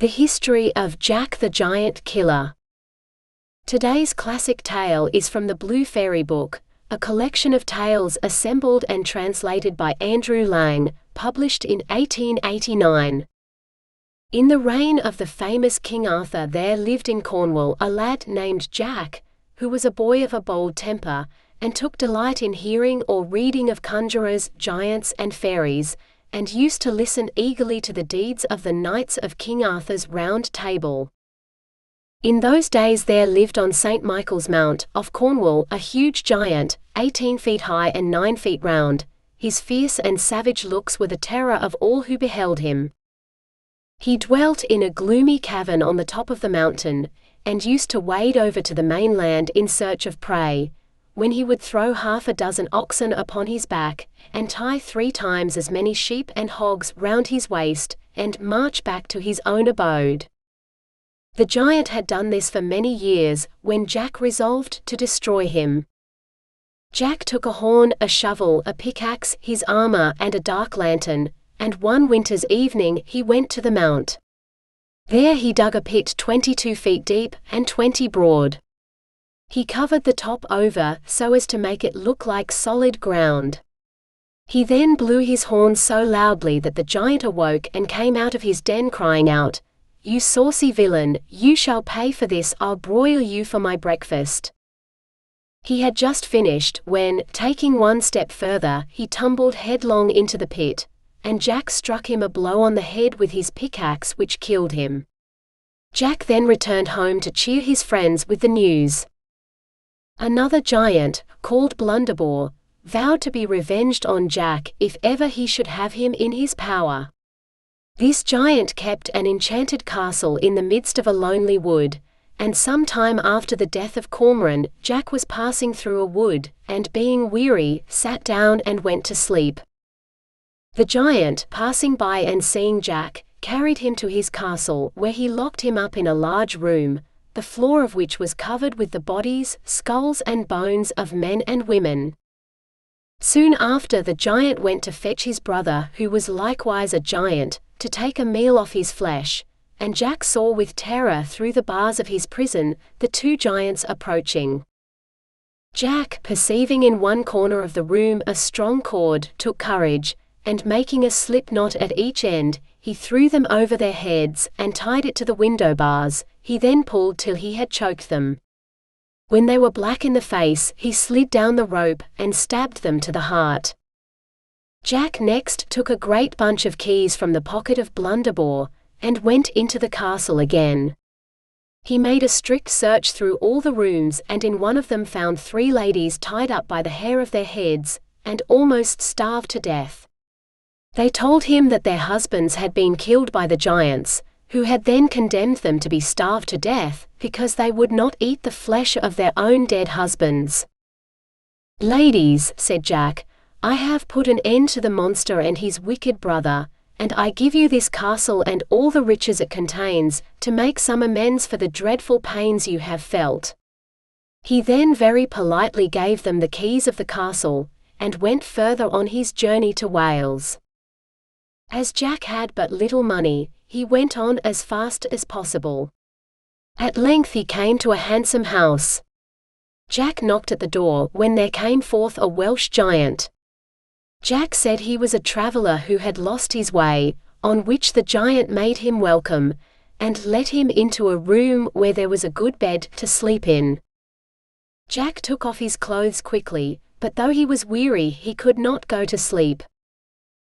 The history of Jack the Giant Killer. Today's classic tale is from the Blue Fairy Book, a collection of tales assembled and translated by Andrew Lang, published in 1889. In the reign of the famous King Arthur there lived in Cornwall a lad named Jack, who was a boy of a bold temper, and took delight in hearing or reading of conjurers, giants and fairies, and used to listen eagerly to the deeds of the knights of King Arthur's Round Table. In those days there lived on St. Michael's Mount, off Cornwall, a huge giant, 18 feet high and 9 feet round. His fierce and savage looks were the terror of all who beheld him. He dwelt in a gloomy cavern on the top of the mountain, and used to wade over to the mainland in search of prey, when he would throw 6 oxen upon his back, and tie 3 times as many sheep and hogs round his waist, and march back to his own abode. The giant had done this for many years, when Jack resolved to destroy him. Jack took a horn, a shovel, a pickaxe, his armor, and a dark lantern, and one winter's evening he went to the mount. There he dug a pit 22 feet deep, and 20 broad. He covered the top over, so as to make it look like solid ground. He then blew his horn so loudly that the giant awoke and came out of his den crying out, "You saucy villain, you shall pay for this, I'll broil you for my breakfast." He had just finished, when, taking one step further, he tumbled headlong into the pit, and Jack struck him a blow on the head with his pickaxe which killed him. Jack then returned home to cheer his friends with the news. Another giant, called Blunderbore, vowed to be revenged on Jack if ever he should have him in his power. This giant kept an enchanted castle in the midst of a lonely wood, and some time after the death of Cormoran, Jack was passing through a wood, and being weary, sat down and went to sleep. The giant, passing by and seeing Jack, carried him to his castle, where he locked him up in a large room, the floor of which was covered with the bodies, skulls and bones of men and women. Soon after the giant went to fetch his brother, who was likewise a giant, to take a meal off his flesh, and Jack saw with terror through the bars of his prison the 2 giants approaching. Jack, perceiving in one corner of the room a strong cord, took courage, and making a slip knot at each end, he threw them over their heads, and tied it to the window bars. He then pulled till he had choked them. When they were black in the face, he slid down the rope, and stabbed them to the heart. Jack next took a great bunch of keys from the pocket of Blunderbore, and went into the castle again. He made a strict search through all the rooms, and in one of them found 3 ladies tied up by the hair of their heads, and almost starved to death. They told him that their husbands had been killed by the giants, who had then condemned them to be starved to death, because they would not eat the flesh of their own dead husbands. "Ladies," said Jack, "I have put an end to the monster and his wicked brother, and I give you this castle and all the riches it contains, to make some amends for the dreadful pains you have felt." He then very politely gave them the keys of the castle, and went further on his journey to Wales. As Jack had but little money, he went on as fast as possible. At length he came to a handsome house. Jack knocked at the door, when there came forth a Welsh giant. Jack said he was a traveller who had lost his way, on which the giant made him welcome, and let him into a room where there was a good bed to sleep in. Jack took off his clothes quickly, but though he was weary he could not go to sleep.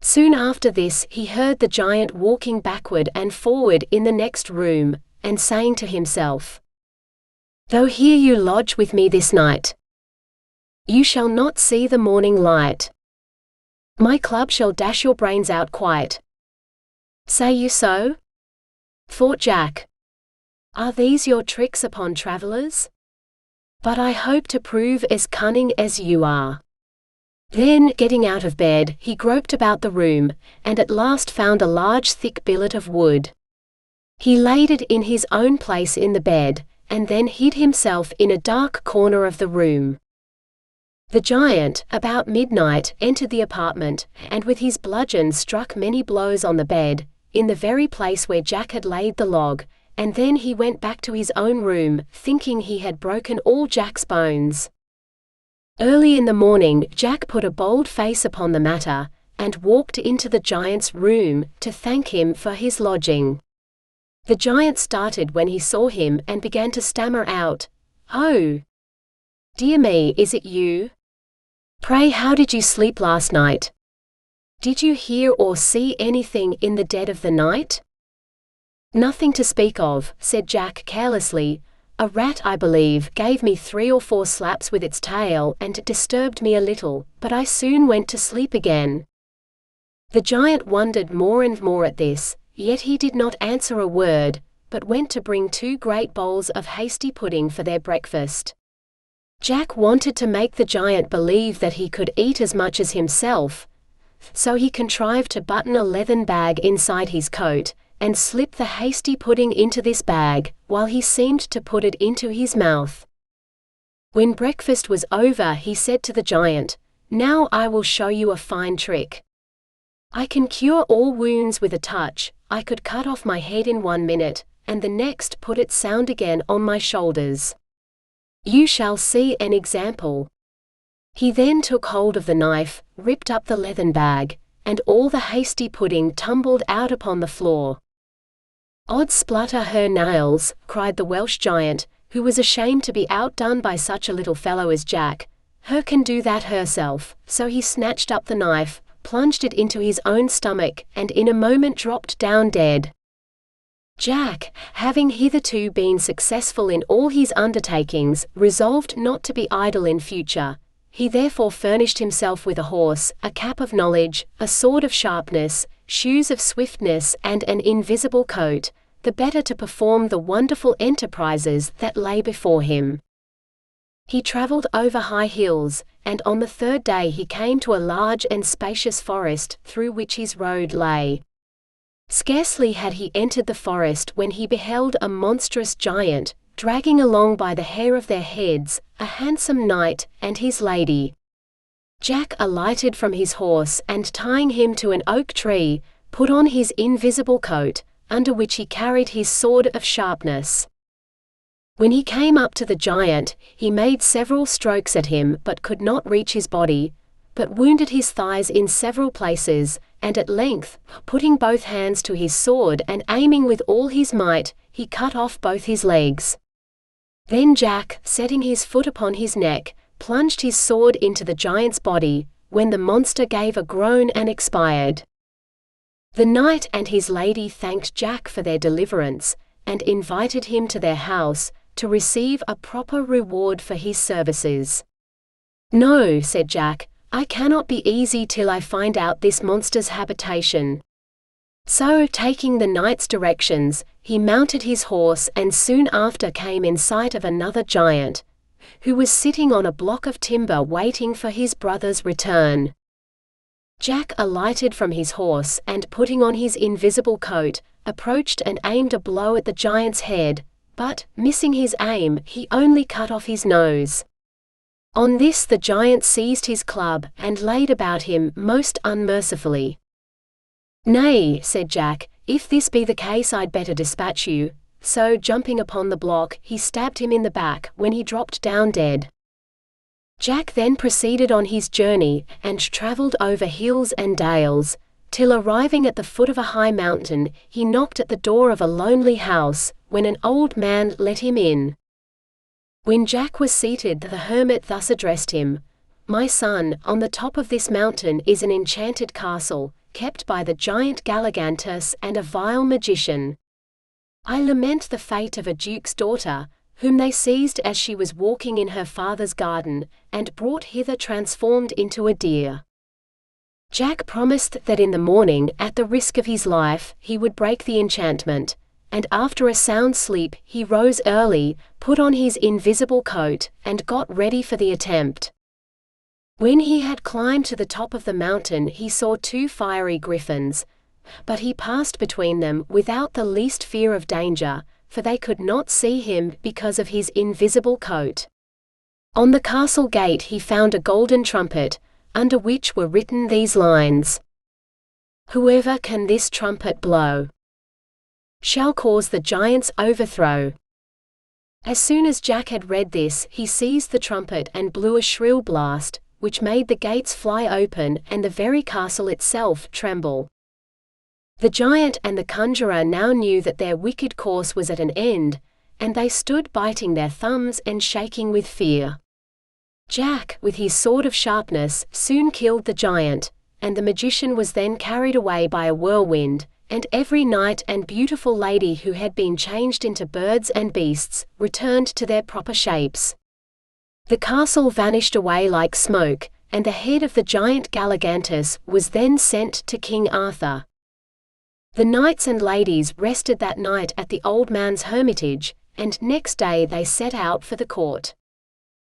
Soon after this he heard the giant walking backward and forward in the next room, and saying to himself, "Though here you lodge with me this night, you shall not see the morning light. My club shall dash your brains out quite. Say you so?" Thought Jack. "Are these your tricks upon travellers? But I hope to prove as cunning as you are." Then, getting out of bed, he groped about the room, and at last found a large thick billet of wood. He laid it in his own place in the bed, and then hid himself in a dark corner of the room. The giant, about midnight, entered the apartment, and with his bludgeon struck many blows on the bed, in the very place where Jack had laid the log, and then he went back to his own room, thinking he had broken all Jack's bones. Early in the morning, Jack put a bold face upon the matter, and walked into the giant's room, to thank him for his lodging. The giant started when he saw him and began to stammer out, "Oh, dear me, is it you? Pray, how did you sleep last night? Did you hear or see anything in the dead of the night?" "Nothing to speak of," said Jack carelessly. "A rat, I believe, gave me 3 or 4 slaps with its tail and disturbed me a little, but I soon went to sleep again." The giant wondered more and more at this, yet he did not answer a word, but went to bring 2 great bowls of hasty pudding for their breakfast. Jack wanted to make the giant believe that he could eat as much as himself, so he contrived to button a leathern bag inside his coat, and slip the hasty pudding into this bag, while he seemed to put it into his mouth. When breakfast was over, he said to the giant, "Now I will show you a fine trick. I can cure all wounds with a touch. I could cut off my head in 1 minute, and the next put it sound again on my shoulders. You shall see an example." He then took hold of the knife, ripped up the leathern bag, and all the hasty pudding tumbled out upon the floor. "Odd splutter her nails," cried the Welsh giant, who was ashamed to be outdone by such a little fellow as Jack. "Her can do that herself." So he snatched up the knife, plunged it into his own stomach, and in a moment dropped down dead. Jack, having hitherto been successful in all his undertakings, resolved not to be idle in future. He therefore furnished himself with a horse, a cap of knowledge, a sword of sharpness, shoes of swiftness, and an invisible coat, the better to perform the wonderful enterprises that lay before him. He travelled over high hills, and on the 3rd day he came to a large and spacious forest, through which his road lay. Scarcely had he entered the forest when he beheld a monstrous giant, dragging along by the hair of their heads, a handsome knight, and his lady. Jack alighted from his horse and, tying him to an oak tree, put on his invisible coat, under which he carried his sword of sharpness. When he came up to the giant, he made several strokes at him but could not reach his body, but wounded his thighs in several places, and at length, putting both hands to his sword and aiming with all his might, he cut off both his legs. Then Jack, setting his foot upon his neck, plunged his sword into the giant's body, when the monster gave a groan and expired. The knight and his lady thanked Jack for their deliverance, and invited him to their house, to receive a proper reward for his services. "No," said Jack, "I cannot be easy till I find out this monster's habitation." So, taking the knight's directions, he mounted his horse and soon after came in sight of another giant, who was sitting on a block of timber waiting for his brother's return. Jack alighted from his horse and, putting on his invisible coat, approached and aimed a blow at the giant's head, but, missing his aim, he only cut off his nose. On this the giant seized his club, and laid about him most unmercifully. "Nay," said Jack, "if this be the case I'd better dispatch you." So, jumping upon the block, he stabbed him in the back, when he dropped down dead. Jack then proceeded on his journey, and travelled over hills and dales, till arriving at the foot of a high mountain, he knocked at the door of a lonely house, when an old man let him in. When Jack was seated, the hermit thus addressed him: "My son, on the top of this mountain is an enchanted castle, kept by the giant Galligantus and a vile magician. I lament the fate of a duke's daughter, whom they seized as she was walking in her father's garden, and brought hither transformed into a deer." Jack promised that in the morning, at the risk of his life, he would break the enchantment, and after a sound sleep, he rose early, put on his invisible coat, and got ready for the attempt. When he had climbed to the top of the mountain, he saw 2 fiery griffins, but he passed between them without the least fear of danger, for they could not see him because of his invisible coat. On the castle gate he found a golden trumpet, under which were written these lines: Whoever can this trumpet blow shall cause the giant's overthrow. As soon as Jack had read this, he seized the trumpet and blew a shrill blast, which made the gates fly open and the very castle itself tremble. The giant and the conjurer now knew that their wicked course was at an end, and they stood biting their thumbs and shaking with fear. Jack, with his sword of sharpness, soon killed the giant, and the magician was then carried away by a whirlwind, and every knight and beautiful lady who had been changed into birds and beasts returned to their proper shapes. The castle vanished away like smoke, and the head of the giant Galligantus was then sent to King Arthur. The knights and ladies rested that night at the old man's hermitage, and next day they set out for the court.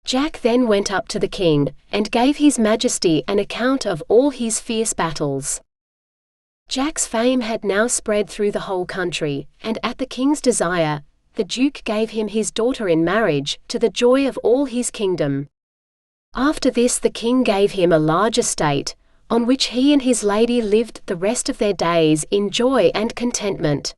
Jack then went up to the king, and gave his majesty an account of all his fierce battles. Jack's fame had now spread through the whole country, and at the king's desire, the duke gave him his daughter in marriage, to the joy of all his kingdom. After this the king gave him a large estate, on which he and his lady lived the rest of their days in joy and contentment.